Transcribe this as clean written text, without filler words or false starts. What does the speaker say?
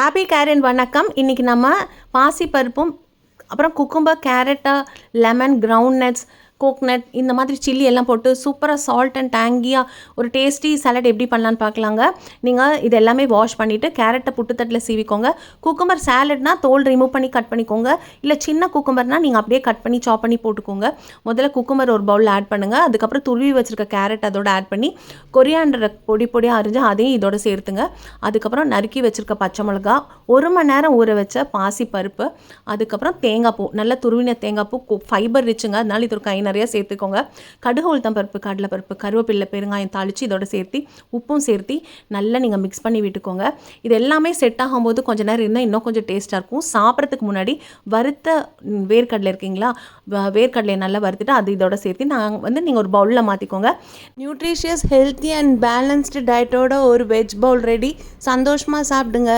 Happy carrot வணக்கம். இன்றைக்கி நம்ம பாசிப்பருப்பும் அப்புறம் cucumber, carrot, lemon, ground nuts, coconut இந்த மாதிரி சில்லி எல்லாம் போட்டு சூப்பராக சால்ட் அண்ட் டேங்கியாக ஒரு டேஸ்டி சாலட் எப்படி பண்ணலான்னு பார்க்கலாங்க. நீங்கள் இது எல்லாமே வாஷ் பண்ணிவிட்டு கேரட்டை புட்டுத்தட்டில் சீவிக்கோங்க. குக்கும்பர் சாலட்னா தோல் ரிமூவ் பண்ணி கட் பண்ணிக்கோங்க. இல்லை சின்ன குக்கும்பர்னால் நீங்கள் அப்படியே கட் பண்ணி சாப் பண்ணி போட்டுக்கோங்க. முதல்ல குக்கும்பர் ஒரு பவுலில் ஆட் பண்ணுங்கள். அதுக்கப்புறம் துருவி வச்சுருக்க கேரட் அதோட ஆட் பண்ணி கொரியாண்டரை பொடி பொடியாக அரிஞ்சு அதையும் இதோட சேர்த்துங்க. அதுக்கப்புறம் நறுக்கி வச்சுருக்க பச்சை மிளகா, 1 மணி நேரம் ஊற வச்ச பாசி பருப்பு, அதுக்கப்புறம் தேங்காய் பூ, நல்ல துருவின தேங்காய் பூ ஃபைபர் ரிச்சுங்க, அதனால இது ஒரு கை நிறையா சேர்த்துக்கோங்க. கடுகு, உளுத்தம் பருப்பு, கடலைப்பருப்பு, கருவேப்பிலை, பெருங்காயம் தாளித்து இதோட சேர்த்து உப்பும் சேர்த்து நல்லா நீங்கள் மிக்ஸ் பண்ணி விட்டுக்கோங்க. இது எல்லாமே செட் ஆகும்போது கொஞ்சம் நேரம் இருந்தால் இன்னும் கொஞ்சம் டேஸ்ட்டாக இருக்கும். சாப்பிட்றதுக்கு முன்னாடி வறுத்த வேர்க்கடலை இருக்கீங்களா, வேர்க்கடலையை நல்லா வறுத்துட்டு அது இதோட சேர்த்து நீங்கள் ஒரு பவுலில் மாற்றிக்கோங்க. நியூட்ரிஷியஸ், ஹெல்த்தி அண்ட் பேலன்ஸ்டு டயட்டோட ஒரு வெஜ் பவுல் ரெடி. சந்தோஷமாக சாப்பிடுங்க.